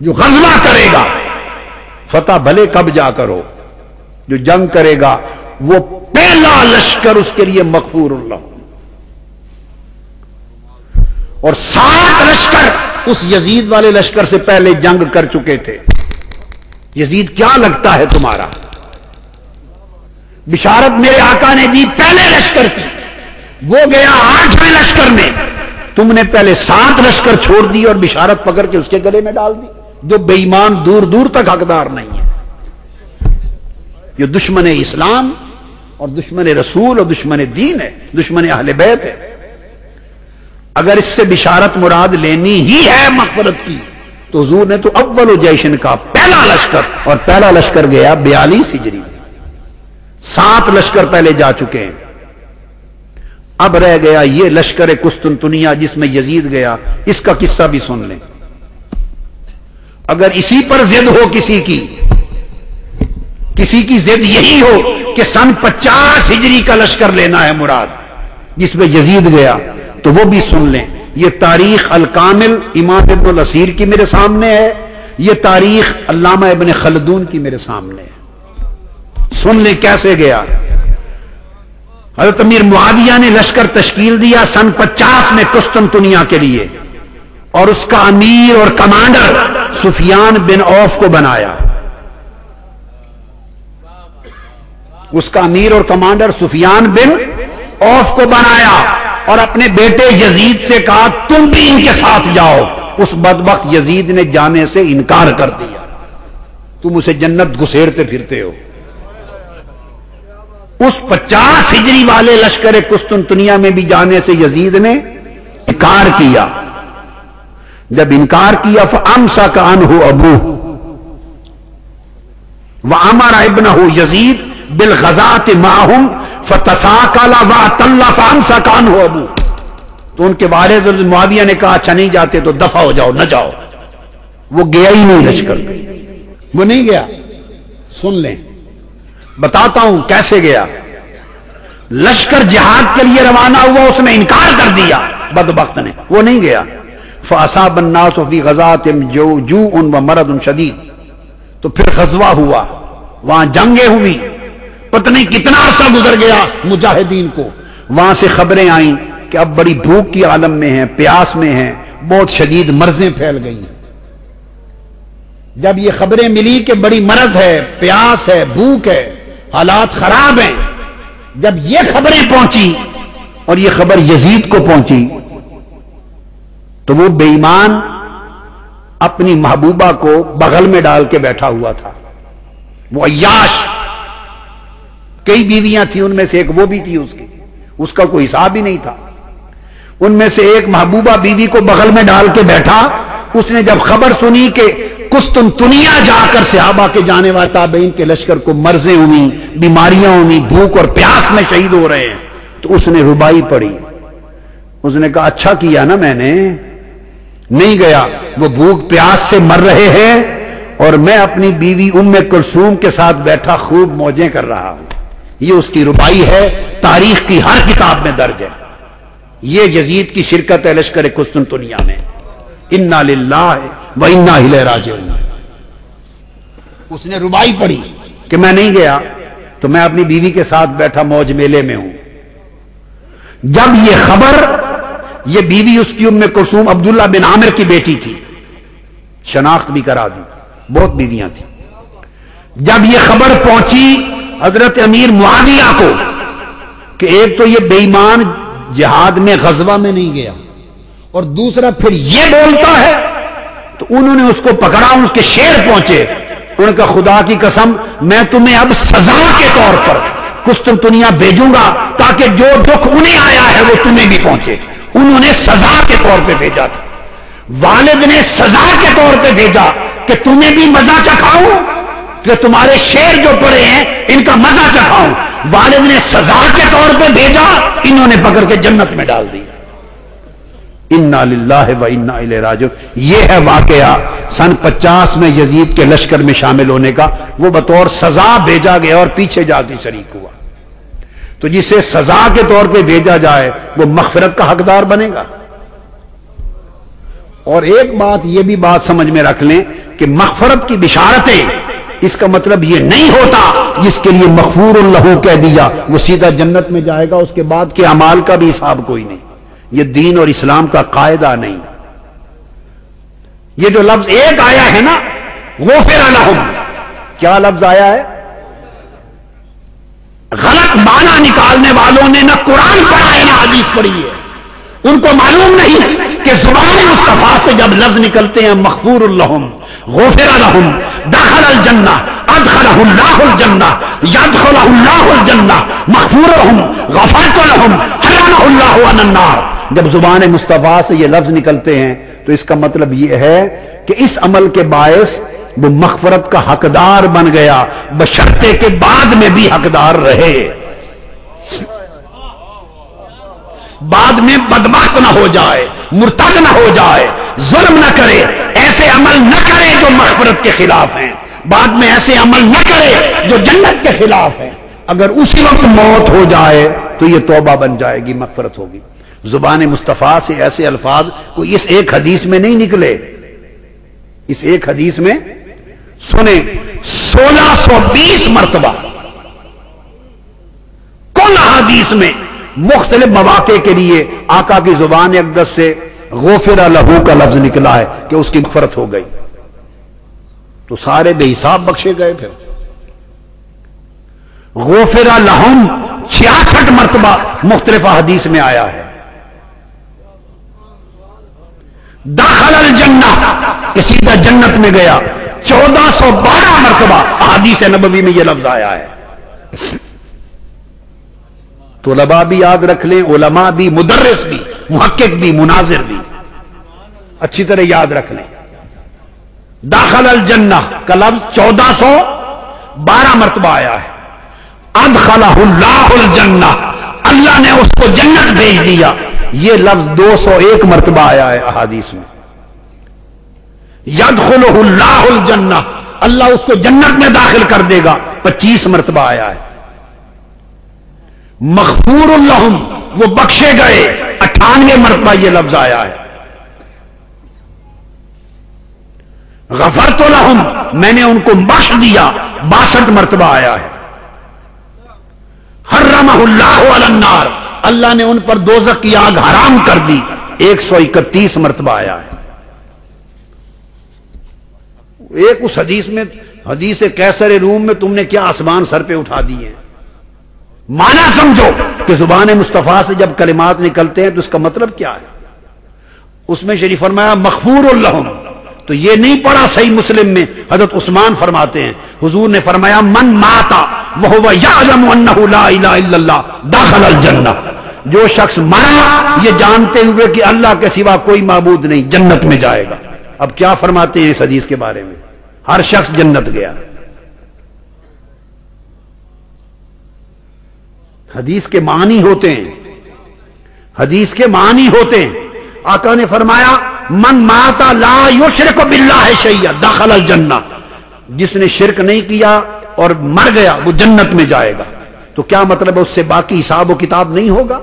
جو غزوہ کرے گا فتح بھلے کب جا کرو، جو جنگ کرے گا وہ پہلا لشکر اس کے لیے مغفور اللہ، اور 7 لشکر اس یزید والے لشکر سے پہلے جنگ کر چکے تھے۔ یزید کیا لگتا ہے تمہارا؟ بشارت میرے آقا نے دی پہلے لشکر کی، وہ گیا 8ویں لشکر میں، تم نے پہلے 7 لشکر چھوڑ دی اور بشارت پکڑ کے اس کے گلے میں ڈال دی، جو بے ایمان دور دور تک حقدار نہیں ہے، یہ دشمن اسلام اور دشمن رسول اور دشمن دین ہے، دشمن اہل بیت ہے۔ اگر اس سے بشارت مراد لینی ہی ہے مغفرت کی تو حضور نے تو اول جیشن کا پہلا لشکر، اور پہلا لشکر گیا 42 ہجری میں، 7 لشکر پہلے جا چکے ہیں۔ اب رہ گیا یہ لشکر قسطنطنیہ جس میں یزید گیا، اس کا قصہ بھی سن لیں۔ اگر اسی پر ضد ہو کسی کی ضد یہی ہو کہ سن 50 ہجری کا لشکر لینا ہے مراد جس میں یزید گیا، تو وہ بھی سن لیں۔ یہ تاریخ الکامل امام ابن الاسیر کی میرے سامنے ہے، یہ تاریخ علامہ ابن خلدون کی میرے سامنے ہے، سن لیں کیسے گیا۔ حضرت امیر معاویہ نے لشکر تشکیل دیا سن 50 میں قسطنطنیہ کے لیے، اور اس کا امیر اور کمانڈر سفیان بن عوف کو بنایا، اس کا امیر اور کمانڈر سفیان بن عوف کو بنایا، اور اپنے بیٹے یزید سے کہا تم بھی ان کے ساتھ جاؤ۔ اس بدبخت یزید نے جانے سے انکار کر دیا، تم اسے جنت گھسیڑتے پھرتے ہو۔ اس 50 ہجری والے لشکر قسطنطنیہ میں بھی جانے سے یزید نے انکار کیا۔ جب انکار کیا فَأَمْسَكَ عَنْهُ أَبُوهُ وَأَمَرَ ابْنَهُ يَزِيدَ بِالْغَزَاةِ مَعَهُمْ فَتَسَاقَلَ وَأَطَلَّ فَأَمْسَكَ عَنْهُ أَبُوهُ، تو ان کے والد معاویہ نے کہا اچھا نہیں جاتے تو دفع ہو جاؤ، نہ جاؤ۔ وہ گیا ہی نہیں لشکر، وہ نہیں گیا۔ سن لیں، بتاتا ہوں کیسے گیا۔ لشکر جہاد کے لیے روانہ ہوا، اس نے انکار کر دیا بدبخت نے، وہ نہیں گیا۔ فَأَصَابَ النَّاسُ فِي غَزَاتِهِمْ جُوعٌ وَمَرَضٌ شَدِيدٌ، تو پھر غزوہ ہوا، وہاں جنگیں ہوئی، پتہ نہیں کتنا عرصہ گزر گیا مجاہدین کو، وہاں سے خبریں آئیں کہ اب بڑی بھوک کی عالم میں ہیں، پیاس میں ہیں، بہت شدید مرضیں پھیل گئی ہیں۔ جب یہ خبریں ملی کہ بڑی مرض ہے، پیاس ہے، بھوک ہے، حالات خراب ہیں، جب یہ خبریں پہنچی اور یہ خبر یزید کو پہنچی تو وہ بے ایمان اپنی محبوبہ کو بغل میں ڈال کے بیٹھا ہوا تھا، وہ عیاش، کئی بیویاں تھیں، ان میں سے ایک وہ بھی تھی، اس کا کوئی حساب ہی نہیں تھا۔ ان میں سے ایک محبوبہ بیوی کو بغل میں ڈال کے بیٹھا، اس نے جب خبر سنی کہ قسطنطنیہ جا کر صحابہ کے جانے والے تابعین کے لشکر کو مرضیں ہوئی، بیماریاں ہوئی، بھوک اور پیاس میں شہید ہو رہے ہیں، تو اس نے ربائی پڑھی۔ اس نے کہا اچھا کیا نا میں نے نہیں گیا، وہ بھوک پیاس سے مر رہے ہیں اور میں اپنی بیوی ام کلثوم کے ساتھ بیٹھا خوب موجیں کر رہا ہوں۔ یہ اس کی ربائی ہے، تاریخ کی ہر کتاب میں درج ہے۔ یہ یزید کی شرکت ہے لشکر قسطنطنیہ میں۔ انا للہ و انا الیہ راجعون۔ اس نے ربائی پڑھی کہ میں نہیں گیا تو میں اپنی بیوی کے ساتھ بیٹھا موج میلے میں ہوں۔ جب یہ خبر، یہ بیوی اس کی ام کلثوم عبداللہ بن عامر کی بیٹی تھی، شناخت بھی کرا دوں، بہت بیویاں تھیں۔ جب یہ خبر پہنچی حضرت امیر معاویہ کو کہ ایک تو یہ بے ایمان جہاد میں غزوہ میں نہیں گیا اور دوسرا پھر یہ بولتا ہے، تو انہوں نے اس کو پکڑا، اس کے شیر پہنچے، انہوں نے کہا خدا کی قسم میں تمہیں اب سزا کے طور پر قسطنطنیہ بھیجوں گا تاکہ جو دکھ انہیں آیا ہے وہ تمہیں بھی پہنچے۔ انہوں نے سزا کے طور پہ بھیجا تھا، والد نے سزا کے طور پہ بھیجا کہ تمہیں بھی مزہ چکھاؤں، کہ تمہارے شیر جو پڑے ہیں ان کا مزہ چکھاؤں۔ والد نے سزا کے طور پہ بھیجا، انہوں نے پکڑ کے جنت میں ڈال دیا۔ انا للہ و انا الیہ راجعون۔ یہ ہے واقعہ سن 50 میں یزید کے لشکر میں شامل ہونے کا، وہ بطور سزا بھیجا گیا اور پیچھے جا کے شریک ہوا۔ تو جسے سزا کے طور پہ بھیجا جائے وہ مغفرت کا حقدار بنے گا۔ اور ایک بات یہ بھی بات سمجھ میں رکھ لیں، کہ مغفرت کی بشارتیں، اس کا مطلب یہ نہیں ہوتا جس کے لیے مغفور لہو کہہ دیا وہ سیدھا جنت میں جائے گا، اس کے بعد کے اعمال کا بھی حساب کوئی نہیں. یہ دین اور اسلام کا قاعدہ نہیں. یہ جو لفظ ایک آیا ہے نا غفر لہم، کیا لفظ آیا ہے؟ غلط معنی نکالنے والوں نے نہ قرآن پڑھا ہے نہ حدیث پڑھی ہے. ان کو معلوم نہیں کہ زبان مصطفیٰ سے جب لفظ نکلتے ہیں مغفور لہم، غفر لہم، دخل الجنہ، ادخلہ اللہ الجنہ، یدخلہ اللہ الجنہ، مغفور لہم، غفرت لہم، حرمہ اللہ عن النار، جب زبان مصطفیٰ سے یہ لفظ نکلتے ہیں تو اس کا مطلب یہ ہے کہ اس عمل کے باعث وہ مغفرت کا حقدار بن گیا، بشرطے کے بعد میں بھی حقدار رہے، بعد میں بدبخت نہ ہو جائے، مرتد نہ ہو جائے، ظلم نہ کرے، ایسے عمل نہ کرے جو مغفرت کے خلاف ہیں، بعد میں ایسے عمل نہ کرے جو جنت کے خلاف ہیں. اگر اسی وقت موت ہو جائے تو یہ توبہ بن جائے گی، مغفرت ہوگی. زبان مصطفیٰ سے ایسے الفاظ کوئی اس ایک حدیث میں نہیں نکلے. اس ایک حدیث میں سنیں 1620 مرتبہ کل حدیث میں مختلف مواقع کے لیے آقا کی زبان اقدس سے غفر لہو کا لفظ نکلا ہے کہ اس کی مغفرت ہو گئی. تو سارے بے حساب بخشے گئے. پھر غفر لہم 66 مرتبہ مختلف حدیث میں آیا ہے. دخل الجنہ کہ سیدھا جنت میں گیا 1412 مرتبہ احادیث نبوی میں یہ لفظ آیا ہے. طلباء بھی یاد رکھ لیں، علماء بھی، مدرس بھی، محقق بھی، مناظر بھی اچھی طرح یاد رکھ لیں. داخل الجنہ کا لفظ 1412 مرتبہ آیا ہے. ادخلہ اللہ الجنہ، اللہ نے اس کو جنت بھیج دیا، یہ لفظ 201 مرتبہ آیا ہے احادیث میں. یدخلہ اللہ الجنہ، اللہ اس کو جنت میں داخل کر دے گا، 25 مرتبہ آیا ہے. مغفور لہم، وہ بخشے گئے، 98 مرتبہ یہ لفظ آیا ہے. غفرت لہم، میں نے ان کو بخش دیا، 62 مرتبہ آیا ہے. حرمہ اللہ علی النار، اللہ نے ان پر دوزخ کی آگ حرام کر دی، 131 مرتبہ آیا ہے. ایک اس حدیث میں، حدیث کیسر روم میں تم نے کیا آسمان سر پہ اٹھا دیے ہیں. معنی سمجھو کہ زبان مصطفیٰ سے جب کلمات نکلتے ہیں تو اس کا مطلب کیا ہے. اس میں شریف فرمایا مغفور لہم، تو یہ نہیں پڑھا صحیح مسلم میں. حضرت عثمان فرماتے ہیں حضور نے فرمایا من ماتا وہو یعلم انہ لا الہ الا اللہ دخل الجنہ، جو شخص مرا یہ جانتے ہوئے کہ اللہ کے سوا کوئی معبود نہیں جنت میں جائے گا. اب کیا فرماتے ہیں اس حدیث کے بارے میں؟ ہر شخص جنت گیا. حدیث کے معنی ہوتے ہیں، حدیث کے معنی ہوتے ہیں. آقا نے فرمایا من ماتا لا یشرک باللہ شیئا دخل الجنہ، جس نے شرک نہیں کیا اور مر گیا وہ جنت میں جائے گا. تو کیا مطلب ہے اس سے باقی حساب و کتاب نہیں ہوگا؟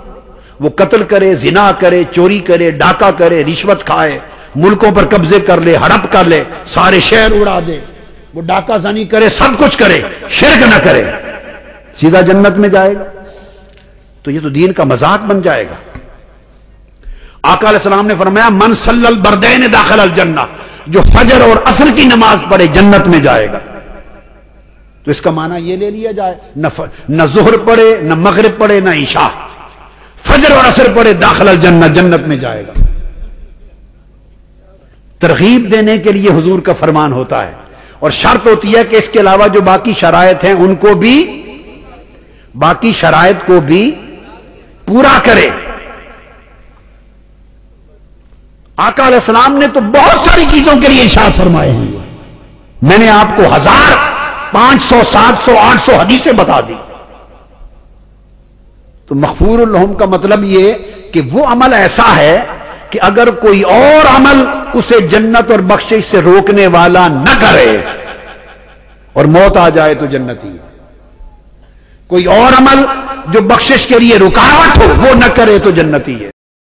وہ قتل کرے، زنا کرے، چوری کرے، ڈاکہ کرے، رشوت کھائے، ملکوں پر قبضے کر لے، ہڑپ کر لے، سارے شہر اڑا دے، وہ ڈاکہ زنی کرے، سب کچھ کرے، شرک نہ کرے، سیدھا جنت میں جائے گا. تو یہ تو دین کا مذاق بن جائے گا. آقا علیہ السلام نے فرمایا من صلی البردین داخل الجنہ، جو فجر اور عصر کی نماز پڑھے جنت میں جائے گا. تو اس کا معنی یہ لے لیا جائے نہ ظہر پڑھے، نہ مغرب پڑھے، نہ عشاء، فجر اور عصر پڑھے داخل الجنہ، جنت میں جائے گا. ترغیب دینے کے لیے حضور کا فرمان ہوتا ہے، اور شرط ہوتی ہے کہ اس کے علاوہ جو باقی شرائط ہیں ان کو بھی، باقی شرائط کو بھی پورا کرے. آقا علیہ السلام نے تو بہت ساری چیزوں کے لیے ارشاد فرمائے ہیں. میں نے آپ کو 1000 500 700 800 حدیثیں بتا دی. تو مغفور لہم کا مطلب یہ کہ وہ عمل ایسا ہے کہ اگر کوئی اور عمل اسے جنت اور بخشش سے روکنے والا نہ کرے اور موت آ جائے تو جنتی ہے. کوئی اور عمل جو بخشش کے لیے رکاوٹ ہو وہ نہ کرے تو جنتی ہے.